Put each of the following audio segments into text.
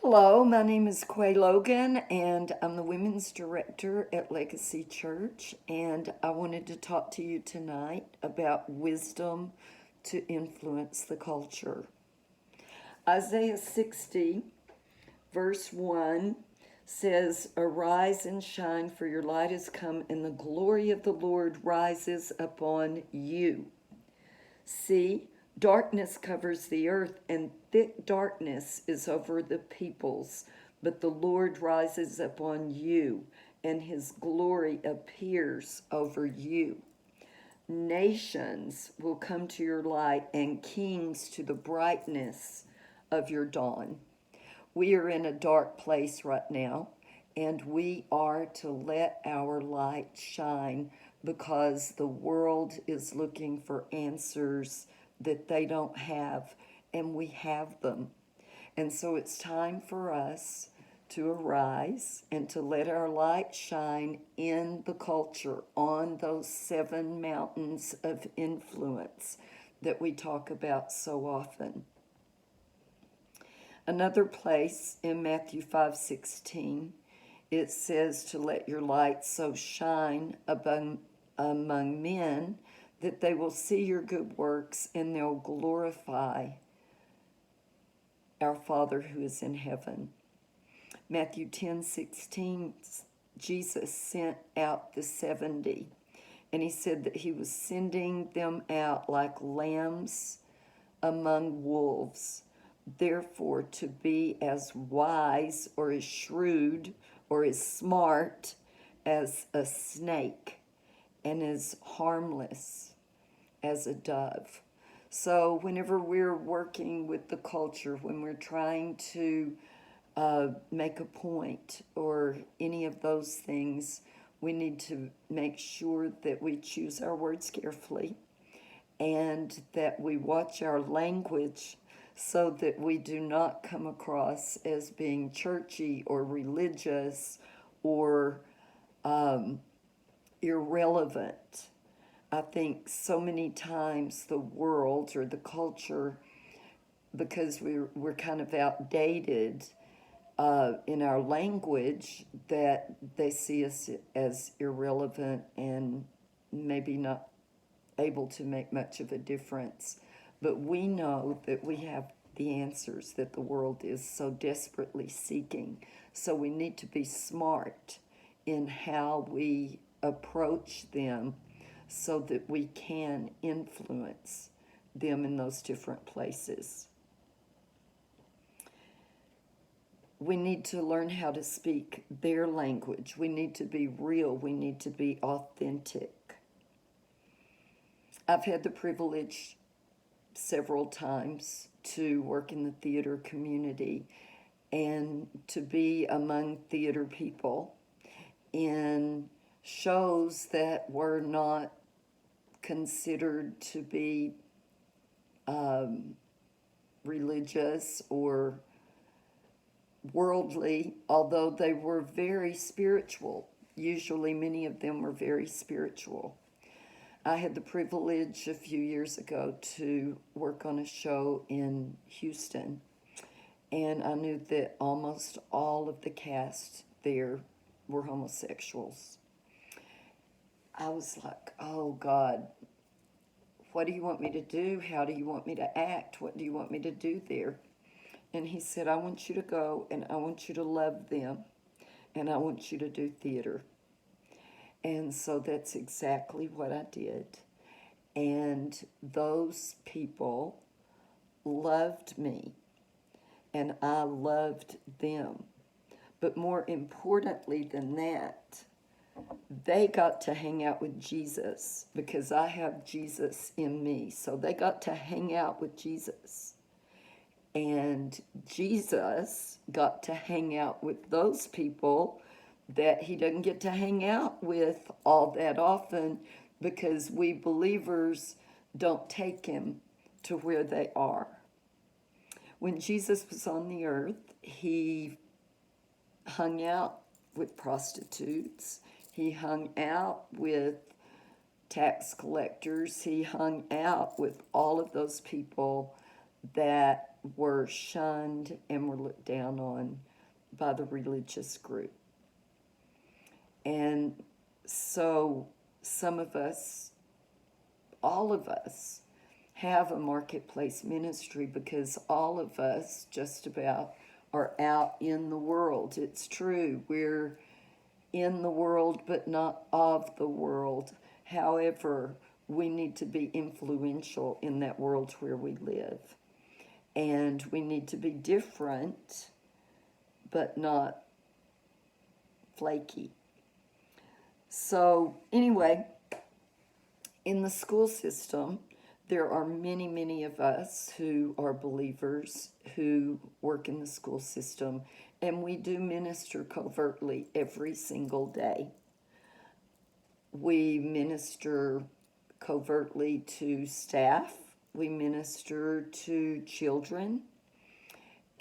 Hello, my name is Quay Logan, and I'm the Women's Director at Legacy Church. And I wanted to talk to you tonight about wisdom to influence the culture. Isaiah 60, verse 1 says, "Arise and shine, for your light has come, and the glory of the Lord rises upon you. See, darkness covers the earth, and thick darkness is over the peoples. But the Lord rises upon you, and his glory appears over you. Nations will come to your light, and kings to the brightness of your dawn." We are in a dark place right now, and we are to let our light shine because the world is looking for answers that they don't have, and we have them. And so it's time for us to arise and to let our light shine in the culture on those 7 mountains of influence that we talk about so often. Another place in Matthew 5:16, it says to let your light so shine among men that they will see your good works and they'll glorify our Father who is in heaven. Matthew 10:16, Jesus sent out the 70, and he said that he was sending them out like lambs among wolves. Therefore, to be as wise or as shrewd or as smart as a snake and as harmless as a dove. So whenever we're working with the culture, when we're trying to make a point or any of those things, we need to make sure that we choose our words carefully and that we watch our language so that we do not come across as being churchy or religious or irrelevant. I think so many times the world or the culture, because we're kind of outdated in our language, that they see us as irrelevant and maybe not able to make much of a difference. But we know that we have the answers that the world is so desperately seeking. So we need to be smart in how we approach them so that we can influence them in those different places. We need to learn how to speak their language. We need to be real. We need to be authentic. I've had the privilege several times to work in the theater community and to be among theater people in shows that were not considered to be religious or worldly, although they were very spiritual. Usually many of them were very spiritual. I had the privilege a few years ago to work on a show in Houston, and I knew that almost all of the cast there were homosexuals. I was like, oh God, what do you want me to do? How do you want me to act? What do you want me to do there? And he said, I want you to go and I want you to love them and I want you to do theater. And so that's exactly what I did. And those people loved me and I loved them. But more importantly than that, they got to hang out with Jesus because I have Jesus in me. So they got to hang out with Jesus. And Jesus got to hang out with those people that he doesn't get to hang out with all that often because we believers don't take him to where they are. When Jesus was on the earth, he hung out with prostitutes. He hung out with tax collectors. He hung out with all of those people that were shunned and were looked down on by the religious group. And so some of us, all of us, have a marketplace ministry because all of us just about are out in the world. It's true, we're in the world but not of the world. However, we need to be influential in that world where we live. And we need to be different but not flaky. So anyway, in the school system, there are many, many of us who are believers who work in the school system, and we do minister covertly every single day. We minister covertly to staff, we minister to children,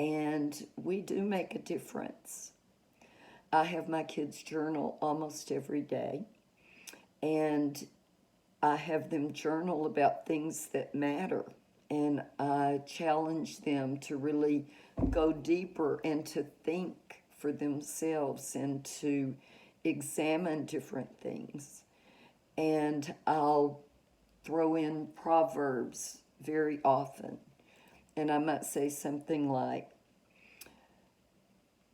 and we do make a difference. I have my kids' journal almost every day, and I have them journal about things that matter, and I challenge them to really go deeper and to think for themselves and to examine different things. And I'll throw in Proverbs very often, and I might say something like,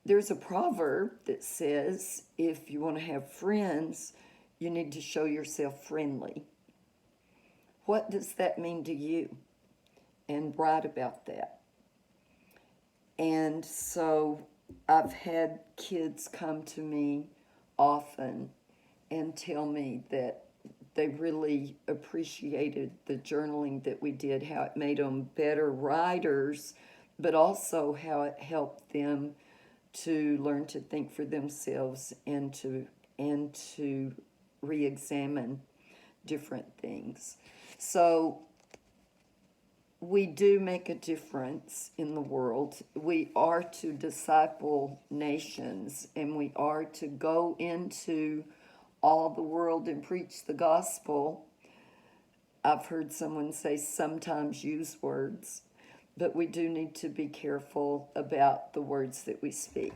there's a proverb that says, if you want to have friends, you need to show yourself friendly. What does that mean to you? And write about that. And so I've had kids come to me often and tell me that they really appreciated the journaling that we did, how it made them better writers, but also how it helped them to learn to think for themselves and to re-examine different things. So we do make a difference in the world. We are to disciple nations, and we are to go into all the world and preach the gospel. I've heard someone say sometimes use words, but we do need to be careful about the words that we speak.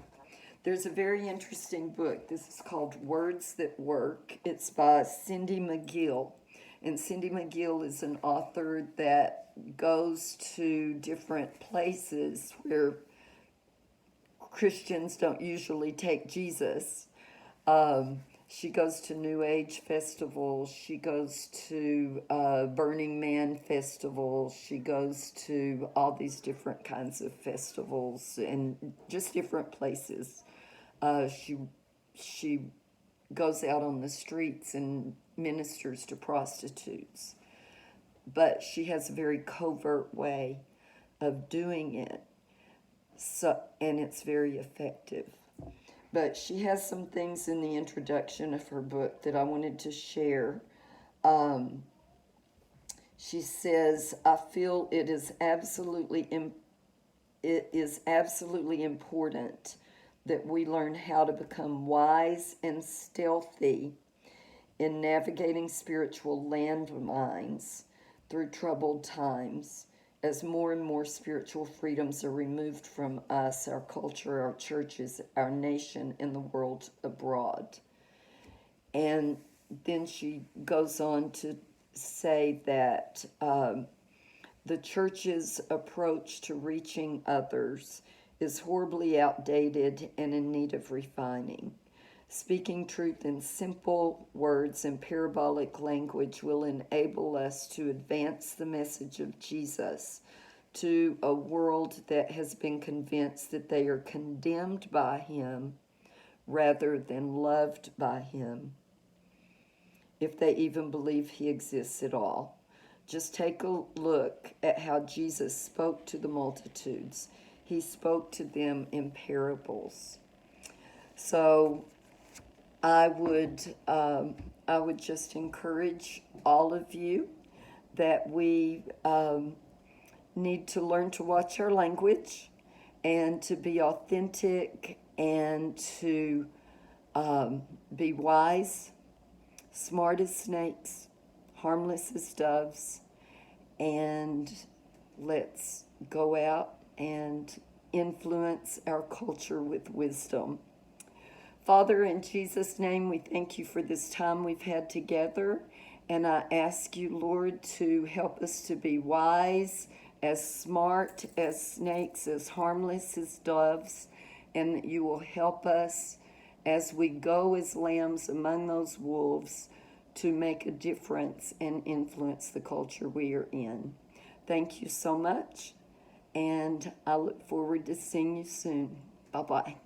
There's a very interesting book. This is called Words That Work. It's by Cindy McGill. And Cindy McGill is an author that goes to different places where Christians don't usually take Jesus. She goes to New Age festivals. She goes to Burning Man festivals. She goes to all these different kinds of festivals and just different places. She goes out on the streets and ministers to prostitutes. But she has a very covert way of doing it, and it's very effective. But she has some things in the introduction of her book that I wanted to share. She says, I feel it is absolutely important that we learn how to become wise and stealthy in navigating spiritual landmines through troubled times, as more and more spiritual freedoms are removed from us, our culture, our churches, our nation, and the world abroad. And then she goes on to say that the church's approach to reaching others is horribly outdated and in need of refining. Speaking truth in simple words and parabolic language will enable us to advance the message of Jesus to a world that has been convinced that they are condemned by him rather than loved by him, if they even believe he exists at all. Just take a look at how Jesus spoke to the multitudes. He spoke to them in parables. So I would just encourage all of you that we need to learn to watch our language and to be authentic and to be wise, smart as snakes, harmless as doves, and let's go out and influence our culture with wisdom. Father, in Jesus' name, we thank you for this time we've had together. And I ask you, Lord, to help us to be wise, as smart as snakes, as harmless as doves, and that you will help us as we go as lambs among those wolves to make a difference and influence the culture we are in. Thank you so much, and I look forward to seeing you soon. Bye-bye.